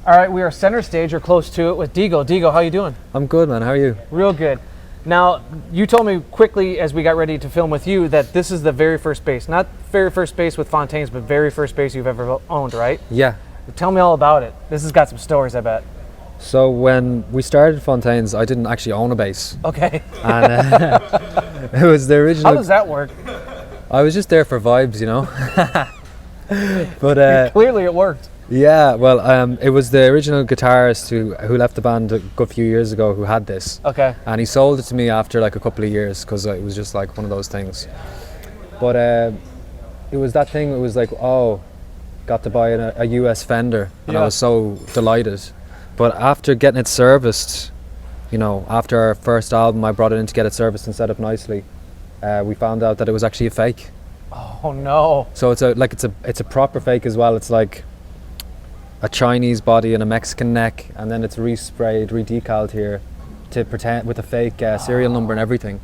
All right, we are center stage or close to it with Deego. Deego, how you doing? I'm good, man. How are you? Real good. Now, you told me quickly as we got ready to film with you that this is the very first bass. Not very first bass with Fontaines, but very first bass you've ever owned, right? Yeah. Tell me all about it. This has got some stories, I bet. So when we started Fontaines, I didn't actually own a bass. Okay. And it was the original. How does that work? I was just there for vibes, you know. But clearly it worked. yeah, well, it was the original guitarist who left the band a good few years ago who had this. Okay. And he sold it to me after like a couple of years because it was just like one of those things. But it was that thing. It was like, oh, got to buy a US Fender, and I was so delighted. But after getting it serviced, you know, after our first album, I brought it in to get it serviced and set up nicely. We found out that it was actually a fake. Oh no! So it's a proper fake as well. It's like a Chinese body and a Mexican neck, and then it's resprayed, redecaled here to pretend with a fake serial number and everything.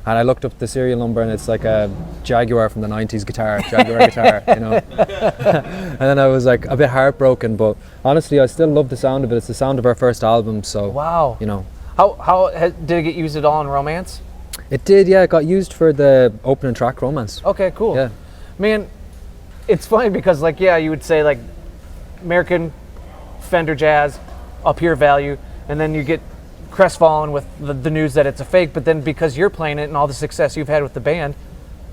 And I looked up the serial number, and it's like a Jaguar from the 90s Jaguar guitar, you know. And then I was like a bit heartbroken, but honestly, I still love the sound of it. It's the sound of our first album, so wow. You know. How did it get used at all in Romance? It did, yeah. It got used for the opening track, Romance. Okay, cool. Yeah. Man, it's funny because like, yeah, you would say like American Fender Jazz, up here value, and then you get crestfallen with the news that it's a fake, but then because you're playing it and all the success you've had with the band,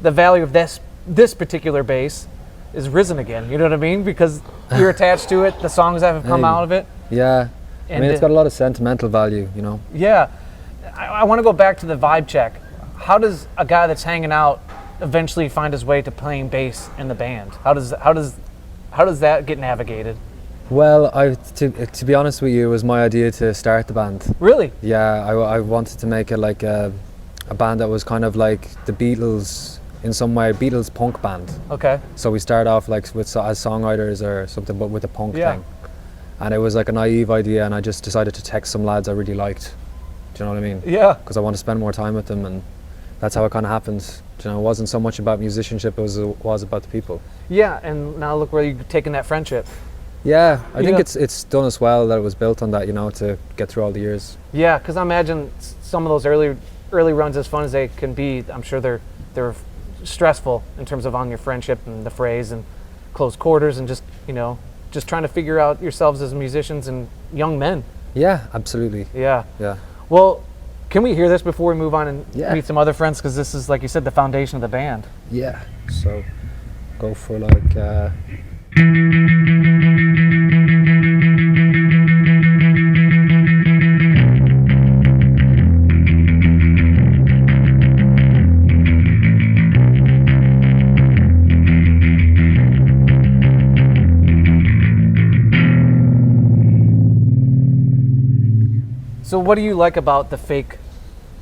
the value of this particular bass is risen again. You know what I mean? Because you're attached to it, the songs that have come out of it. Yeah. I mean, it's got a lot of sentimental value, you know. Yeah. I want to go back to the vibe check. How does a guy that's hanging out eventually find his way to playing bass in the band? How does that get navigated? Well, to be honest with you, it was my idea to start the band. Really? Yeah, I wanted to make it like a band that was kind of like the Beatles in some way, Beatles punk band. Okay. So we started off like as songwriters or something, but with a punk thing. And it was like a naive idea, and I just decided to text some lads I really liked. Do you know what I mean? Yeah. Because I want to spend more time with them, and that's how it kind of happened. Do you know, it wasn't so much about musicianship, it was about the people. Yeah, and now look where you've taken that friendship. Yeah, I think it's done us well that it was built on that, you know, to get through all the years. Yeah, because I imagine some of those early runs, as fun as they can be, I'm sure they're stressful in terms of on your friendship and the phrase and close quarters and just, you know, just trying to figure out yourselves as musicians and young men. Yeah, absolutely. Yeah. Yeah. Well, can we hear this before we move on and Yeah. meet some other friends? Because this is, like you said, the foundation of the band. Yeah. So go for like. So what do you like about the fake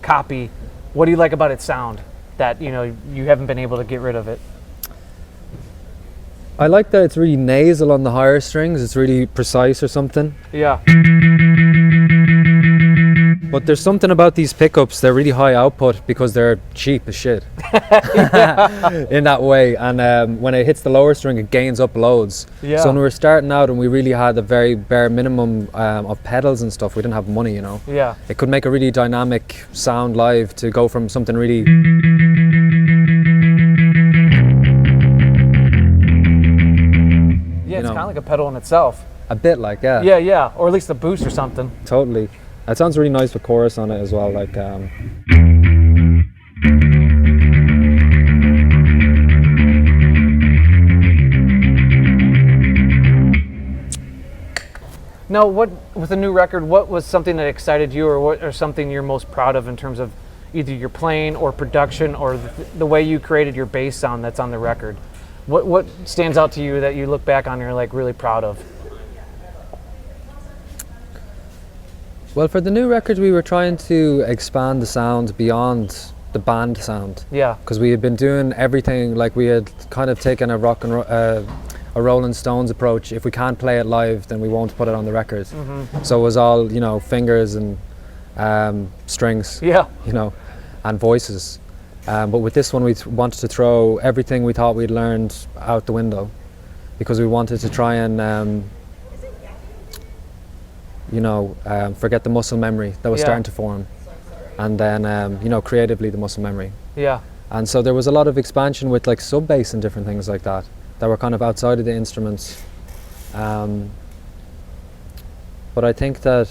copy? What do you like about its sound that, you know, you haven't been able to get rid of it? I like that it's really nasal on the higher strings. It's really precise or something. Yeah. But there's something about these pickups, they're really high output because they're cheap as shit. In that way. And when it hits the lower string, it gains up loads. Yeah. So when we were starting out and we really had a very bare minimum of pedals and stuff, we didn't have money, you know. Yeah. It could make a really dynamic sound live to go from something really... Yeah, it's kind of like a pedal in itself. A bit like, yeah. Yeah, yeah, or at least a boost or something. Totally. It sounds really nice with chorus on it as well, like... Now, with the new record, what was something that excited you, or something you're most proud of in terms of either your playing or production or the way you created your bass sound that's on the record? What stands out to you that you look back on and you're like really proud of? Well, for the new record, we were trying to expand the sound beyond the band sound. Yeah. Because we had been doing everything, like we had kind of taken a rock and a Rolling Stones approach. If we can't play it live, then we won't put it on the record. Mm-hmm. So it was all, you know, fingers and strings. Yeah. You know, and voices. But with this one, we wanted to throw everything we thought we'd learned out the window, because we wanted to try and forget the muscle memory that was Yeah. starting to form, and then creatively the muscle memory. Yeah. And so there was a lot of expansion with like sub bass and different things like that were kind of outside of the instruments. But I think that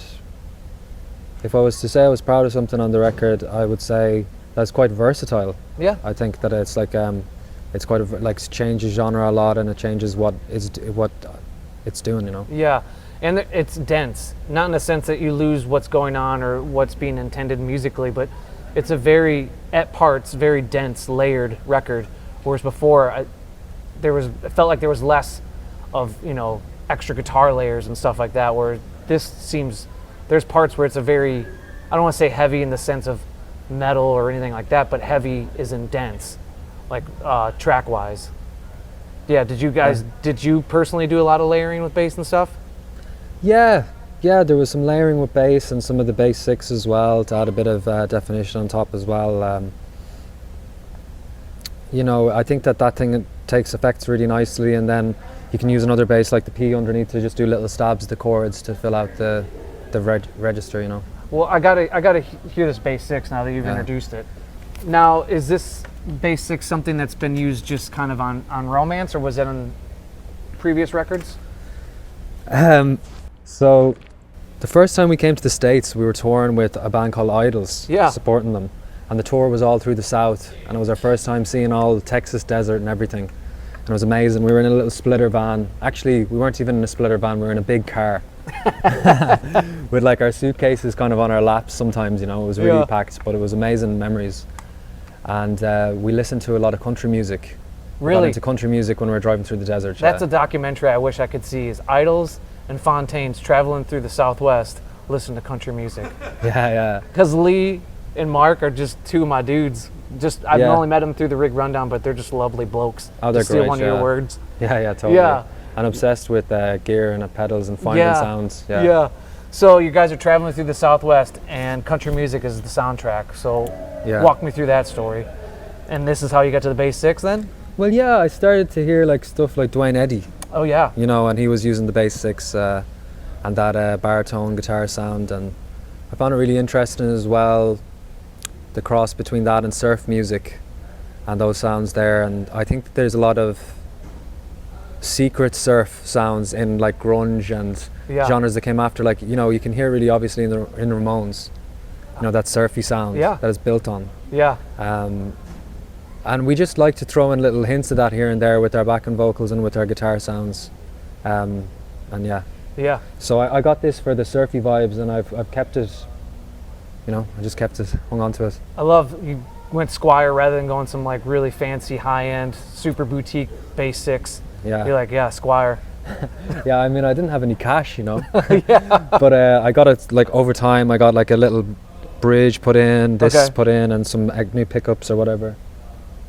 if I was to say I was proud of something on the record, I would say that's quite versatile. Yeah. I think that it's like it's quite changes genre a lot, and it changes what it's doing. Yeah, and it's dense, not in the sense that you lose what's going on or what's being intended musically, but it's a at parts, very dense, layered record. Whereas before, it felt like there was less of, extra guitar layers and stuff like that, where there's parts where it's I don't want to say heavy in the sense of metal or anything like that, but heavy is in dense, like track-wise. Yeah, did you personally do a lot of layering with bass and stuff? Yeah, there was some layering with bass and some of the bass 6 as well to add a bit of definition on top as well. I think that thing takes effects really nicely, and then you can use another bass like the P underneath to just do little stabs of the chords to fill out the register. Well, I gotta hear this bass 6 now that you've introduced it. Now, is this bass 6 something that's been used just kind of on Romance, or was it on previous records? So the first time we came to the States, we were touring with a band called Idols, supporting them, and the tour was all through the South, and it was our first time seeing all the Texas desert and everything, and it was amazing. We were in a little splitter van. Actually, we weren't even in a splitter van, we were in a big car with like our suitcases kind of on our laps sometimes. It was really packed, but it was amazing memories. And we listened to a lot of country music. Really? We got into country music when we were driving through the desert. That's a documentary I wish I could see, is Idols and Fontaines traveling through the Southwest, listening to country music. Yeah. Because Lee and Mark are just two of my dudes. I've only met them through the Rig Rundown, but they're just lovely blokes. Oh, they're to steal great, one of your words. Yeah, totally. Yeah. And obsessed with gear and pedals and finding sounds. Yeah. So you guys are traveling through the Southwest, and country music is the soundtrack. So walk me through that story. And this is how you got to the bass 6 then? Well, yeah, I started to hear like stuff like Dwayne Eddy. Oh yeah. And he was using the bass 6 and that baritone guitar sound, and I found it really interesting as well, the cross between that and surf music and those sounds there. And I think that there's a lot of secret surf sounds in like grunge and genres that came after, like you can hear really obviously in the Ramones, that surfy sound that is built on. And we just like to throw in little hints of that here and there with our backing vocals and with our guitar sounds. So I got this for the surfy vibes, and I've kept it, I just kept it, hung on to it. I love you went Squire rather than going some like really fancy high-end super boutique bass 6. You're like, Squire. Yeah, I mean, I didn't have any cash, but I got it like over time. I got like a little bridge put in, put in, and some new pickups or whatever.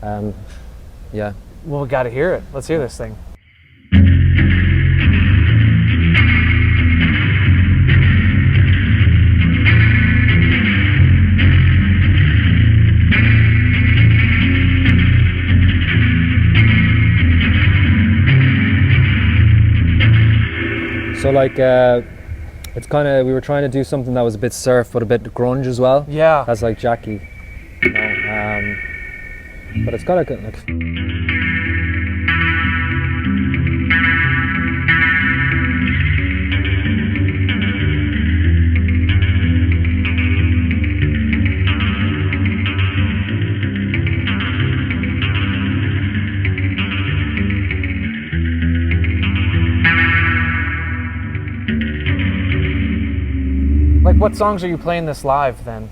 Well, we got to hear it. Let's hear this thing. So like it's kind of, we were trying to do something that was a bit surf but a bit grunge as well. Yeah. That's like Jackie. But it's got a good, like, what songs are you playing this live then?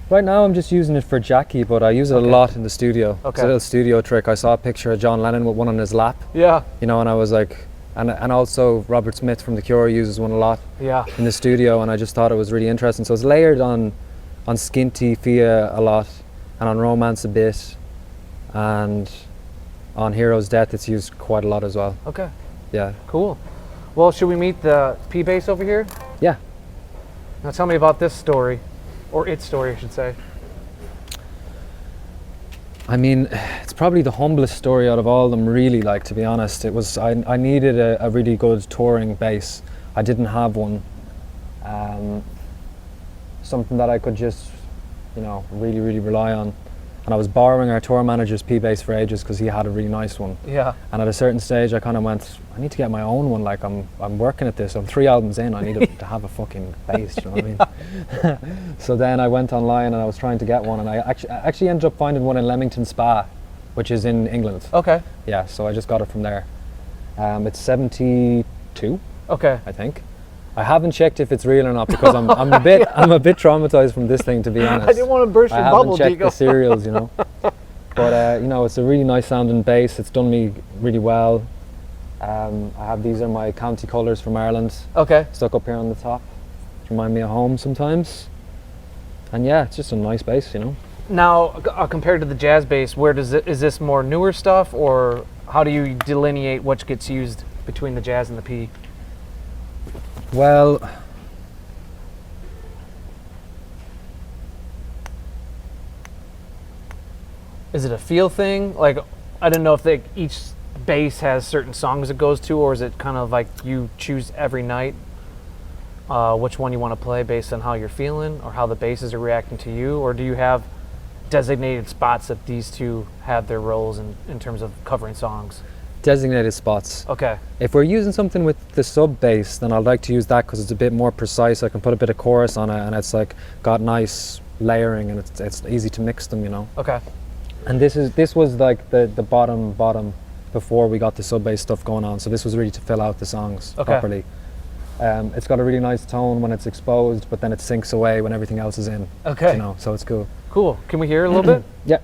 right now I'm just using it for Jackie, but I use it a lot in the studio. It's a little studio trick. I saw a picture of John Lennon with one on his lap. Yeah. And I was like, and also Robert Smith from The Cure uses one a lot. Yeah. In the studio, and I just thought it was really interesting. So it's layered on Skinty Fia a lot, and on Romance a bit, and on Hero's Death it's used quite a lot as well. Okay. Yeah. Cool. Well, should we meet the Pbase over here? Yeah. Now tell me about this story, or its story, I should say. I mean, it's probably the humblest story out of all of them, really, like, to be honest. It was, I needed a really good touring bass. I didn't have one. something that I could just, you know, really, really rely on. And I was borrowing our tour manager's Pbase for ages because he had a really nice one. Yeah. And at a certain stage, I kind of went, I need to get my own one. Like I'm working at this. I'm 3 albums in. I need to have a fucking bass. You know what I mean? So then I went online and I was trying to get one, and I actually ended up finding one in Leamington Spa, which is in England. Okay. Yeah. So I just got it from there. It's 72. Okay. I think. I haven't checked if it's real or not because I'm a bit traumatized from this thing, to be honest. I didn't want to burst your bubble, I haven't checked Deego. the serials, you know. But you know, it's a really nice sounding bass. It's done me really well. These are my county colours from Ireland. Okay. Stuck up here on the top. Remind me of home sometimes. And yeah, it's just a nice bass, you know. Now, compared to the jazz bass, is this more newer stuff, or how do you delineate what gets used between the jazz and the P? Well, is it a feel thing? Like, I don't know if each bass has certain songs it goes to, or is it kind of like you choose every night which one you want to play based on how you're feeling or how the basses are reacting to you, or do you have designated spots that these two have their roles in terms of covering songs? designated spots. Okay. If we're using something with the sub bass, then I'd like to use that because it's a bit more precise. I can put a bit of chorus on it, and it's like got nice layering, and it's easy to mix them, you know. Okay. And this was like the bottom before we got the sub bass stuff going on. So this was really to fill out the songs properly. It's got a really nice tone when it's exposed, but then it sinks away when everything else is in. Okay. You know, so it's cool. Cool. Can we hear a little bit? Yeah.